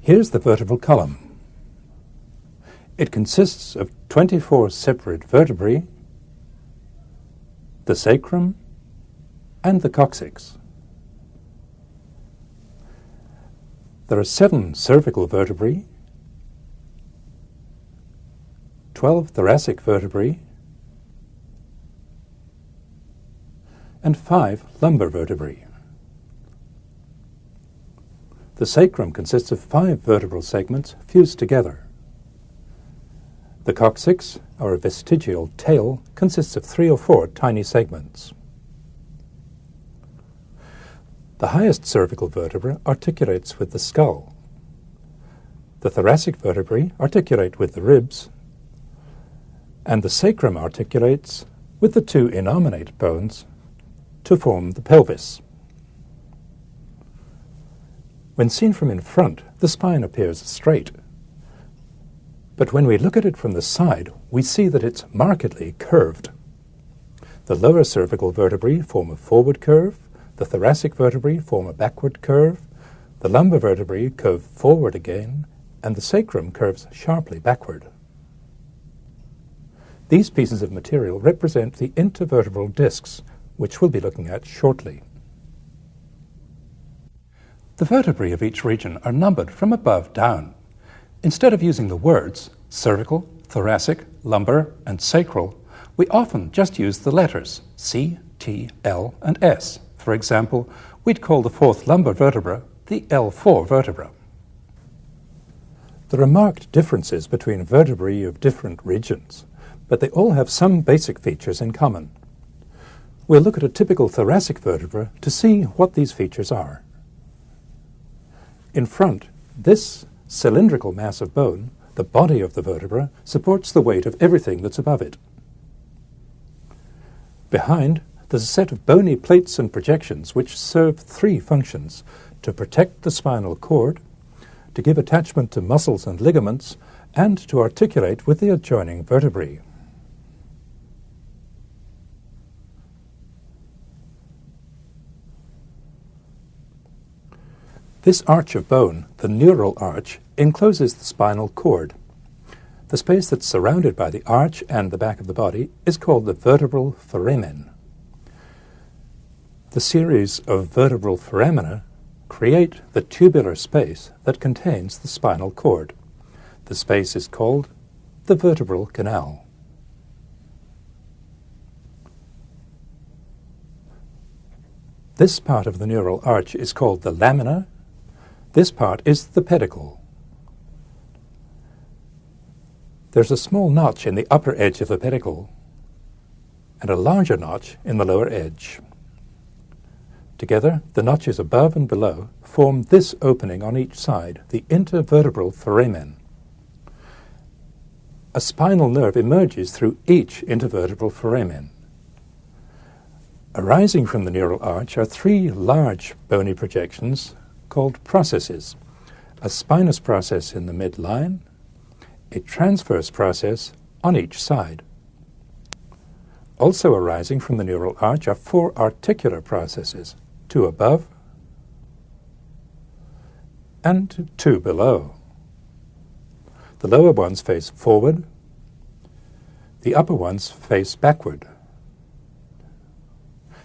Here's the vertebral column. It consists of 24 separate vertebrae, the sacrum, and the coccyx. There are 7 cervical vertebrae, 12 thoracic vertebrae, and 5 lumbar vertebrae. The sacrum consists of 5 vertebral segments fused together. The coccyx, or vestigial tail, consists of 3 or 4 tiny segments. The highest cervical vertebra articulates with the skull. The thoracic vertebrae articulate with the ribs, and the sacrum articulates with the 2 innominate bones to form the pelvis. When seen from in front, the spine appears straight. But when we look at it from the side, we see that it's markedly curved. The lower cervical vertebrae form a forward curve, the thoracic vertebrae form a backward curve, the lumbar vertebrae curve forward again, and the sacrum curves sharply backward. These pieces of material represent the intervertebral discs, which we'll be looking at shortly. The vertebrae of each region are numbered from above down. Instead of using the words cervical, thoracic, lumbar, and sacral, we often just use the letters C, T, L, and S. For example, we'd call the 4th lumbar vertebra the L4 vertebra. There are marked differences between vertebrae of different regions, but they all have some basic features in common. We'll look at a typical thoracic vertebra to see what these features are. In front, this cylindrical mass of bone, the body of the vertebra, supports the weight of everything that's above it. Behind, there's a set of bony plates and projections which serve 3 functions: to protect the spinal cord, to give attachment to muscles and ligaments, and to articulate with the adjoining vertebrae. This arch of bone, the neural arch, encloses the spinal cord. The space that's surrounded by the arch and the back of the body is called the vertebral foramen. The series of vertebral foramina create the tubular space that contains the spinal cord. The space is called the vertebral canal. This part of the neural arch is called the lamina. This part is the pedicle. There's a small notch in the upper edge of the pedicle and a larger notch in the lower edge. Together, the notches above and below form this opening on each side, the intervertebral foramen. A spinal nerve emerges through each intervertebral foramen. Arising from the neural arch are 3 large bony projections called processes: a spinous process in the midline, a transverse process on each side. Also arising from the neural arch are 4 articular processes, 2 above and 2 below. The lower ones face forward, the upper ones face backward.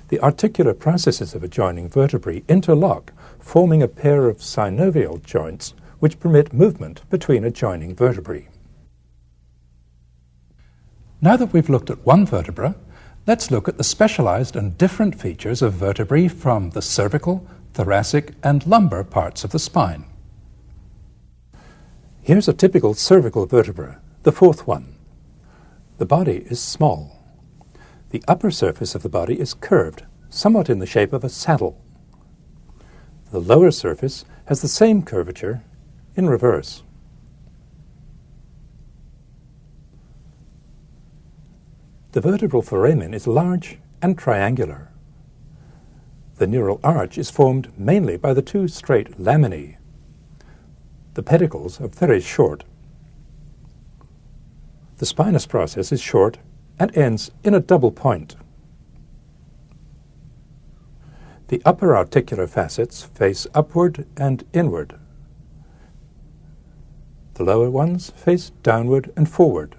The articular processes of adjoining vertebrae interlock, forming a pair of synovial joints which permit movement between adjoining vertebrae. Now that we've looked at one vertebra, let's look at the specialized and different features of vertebrae from the cervical, thoracic, and lumbar parts of the spine. Here's a typical cervical vertebra, the 4th one. The body is small. The upper surface of the body is curved, somewhat in the shape of a saddle. The lower surface has the same curvature in reverse. The vertebral foramen is large and triangular. The neural arch is formed mainly by the 2 straight laminae. The pedicles are very short. The spinous process is short and ends in a double point. The upper articular facets face upward and inward. The lower ones face downward and forward.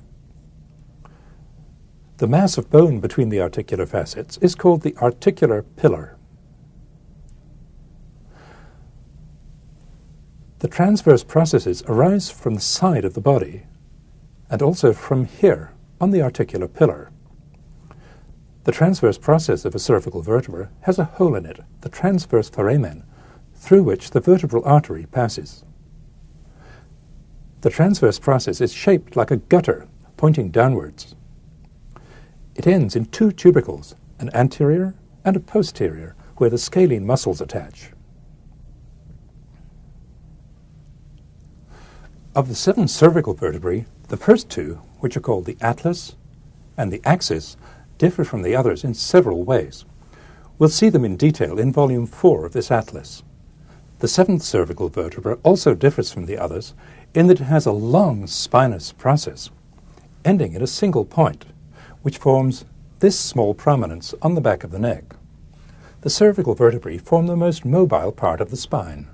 The mass of bone between the articular facets is called the articular pillar. The transverse processes arise from the side of the body and also from here on the articular pillar. The transverse process of a cervical vertebra has a hole in it, the transverse foramen, through which the vertebral artery passes. The transverse process is shaped like a gutter pointing downwards. It ends in two tubercles, an anterior and a posterior, where the scalene muscles attach. Of the 7 cervical vertebrae, the first 2, which are called the atlas and the axis, differ from the others in several ways. We'll see them in detail in Volume 4 of this atlas. The 7th cervical vertebra also differs from the others in that it has a long spinous process, ending at a single point, which forms this small prominence on the back of the neck. The cervical vertebrae form the most mobile part of the spine,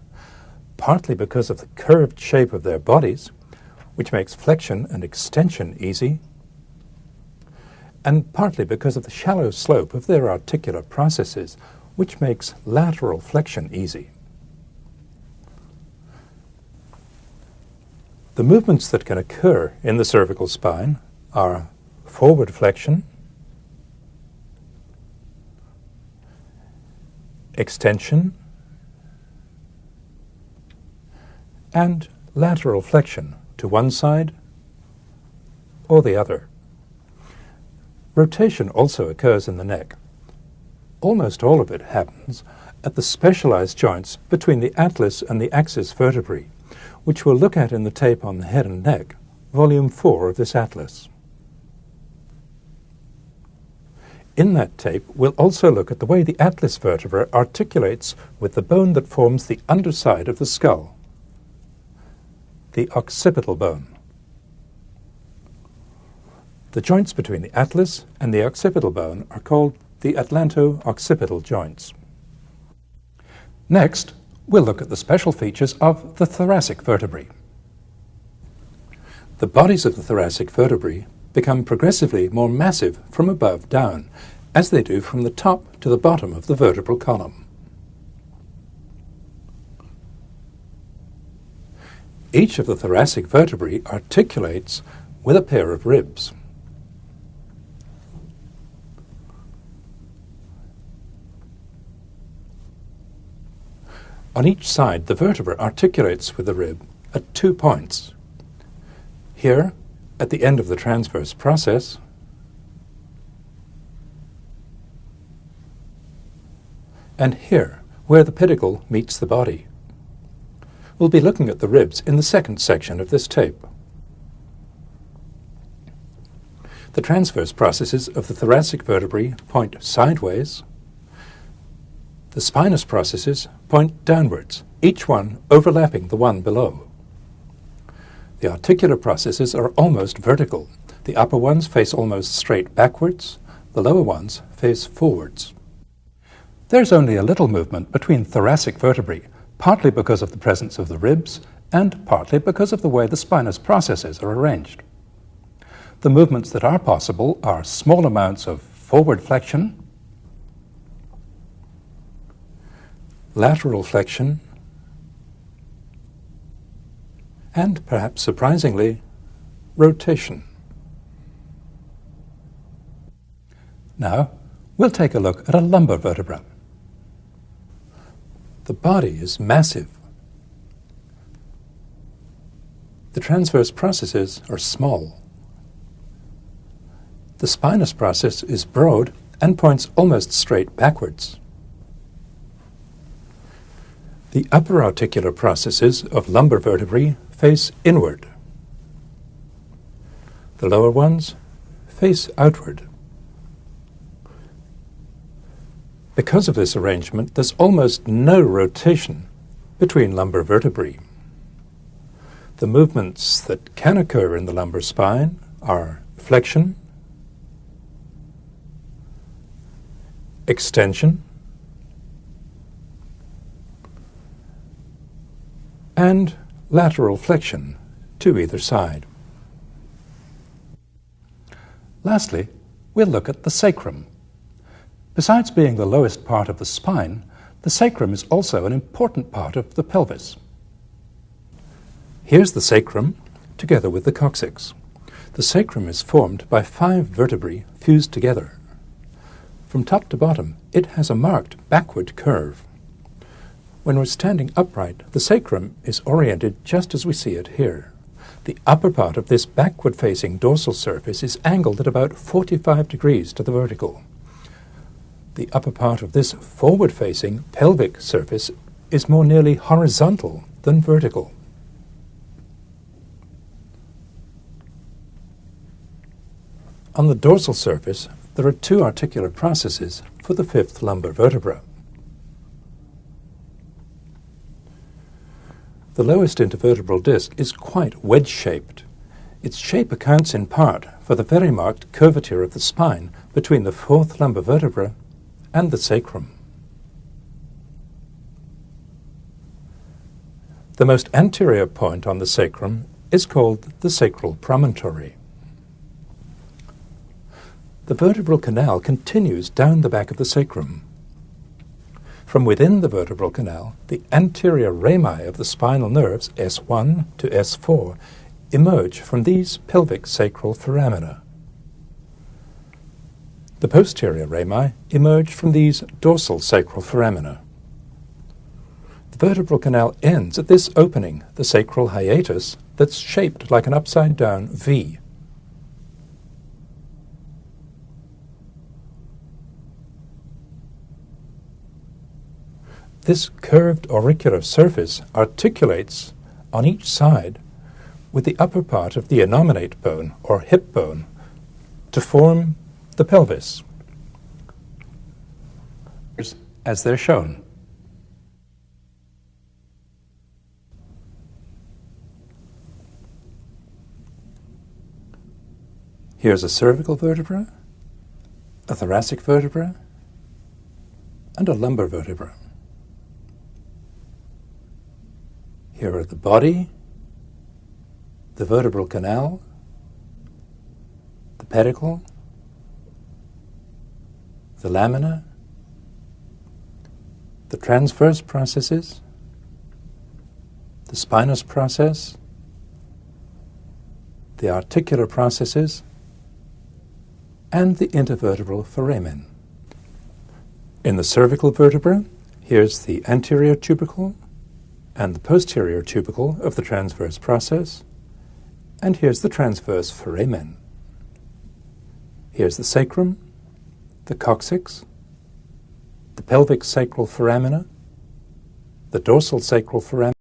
partly because of the curved shape of their bodies, which makes flexion and extension easy, and partly because of the shallow slope of their articular processes, which makes lateral flexion easy. The movements that can occur in the cervical spine are forward flexion, extension, and lateral flexion to one side or the other. Rotation also occurs in the neck. Almost all of it happens at the specialized joints between the atlas and the axis vertebrae, which we'll look at in the tape on the head and neck, Volume 4 of this atlas. In that tape, we'll also look at the way the atlas vertebra articulates with the bone that forms the underside of the skull, the occipital bone. The joints between the atlas and the occipital bone are called the atlanto-occipital joints. Next, we'll look at the special features of the thoracic vertebrae. The bodies of the thoracic vertebrae become progressively more massive from above down, as they do from the top to the bottom of the vertebral column. Each of the thoracic vertebrae articulates with a pair of ribs. On each side, the vertebra articulates with the rib at 2 points. Here, at the end of the transverse process, and here, where the pedicle meets the body. We'll be looking at the ribs in the second section of this tape. The transverse processes of the thoracic vertebrae point sideways. The spinous processes point downwards, each one overlapping the one below. The articular processes are almost vertical. The upper ones face almost straight backwards, the lower ones face forwards. There's only a little movement between thoracic vertebrae, partly because of the presence of the ribs and partly because of the way the spinous processes are arranged. The movements that are possible are small amounts of forward flexion, lateral flexion, and, perhaps surprisingly, rotation. Now, we'll take a look at a lumbar vertebra. The body is massive. The transverse processes are small. The spinous process is broad and points almost straight backwards. The upper articular processes of lumbar vertebrae face inward. The lower ones face outward. Because of this arrangement, there's almost no rotation between lumbar vertebrae. The movements that can occur in the lumbar spine are flexion, extension, and lateral flexion, to either side. Lastly, we'll look at the sacrum. Besides being the lowest part of the spine, the sacrum is also an important part of the pelvis. Here's the sacrum, together with the coccyx. The sacrum is formed by 5 vertebrae fused together. From top to bottom, it has a marked backward curve. When we're standing upright, the sacrum is oriented just as we see it here. The upper part of this backward-facing dorsal surface is angled at about 45 degrees to the vertical. The upper part of this forward-facing pelvic surface is more nearly horizontal than vertical. On the dorsal surface, there are 2 articular processes for the 5th lumbar vertebra. The lowest intervertebral disc is quite wedge-shaped. Its shape accounts in part for the very marked curvature of the spine between the 4th lumbar vertebra and the sacrum. The most anterior point on the sacrum is called the sacral promontory. The vertebral canal continues down the back of the sacrum. From within the vertebral canal, the anterior rami of the spinal nerves, S1 to S4, emerge from these pelvic sacral foramina. The posterior rami emerge from these dorsal sacral foramina. The vertebral canal ends at this opening, the sacral hiatus, that's shaped like an upside-down V. This curved auricular surface articulates on each side with the upper part of the innominate bone or hip bone to form the pelvis, as they're shown. Here's a cervical vertebra, a thoracic vertebra, and a lumbar vertebra. Here are the body, the vertebral canal, the pedicle, the lamina, the transverse processes, the spinous process, the articular processes, and the intervertebral foramen. In the cervical vertebra, here's the anterior tubercle and the posterior tubercle of the transverse process, and here's the transverse foramen. Here's the sacrum, the coccyx, the pelvic sacral foramina, the dorsal sacral foramina,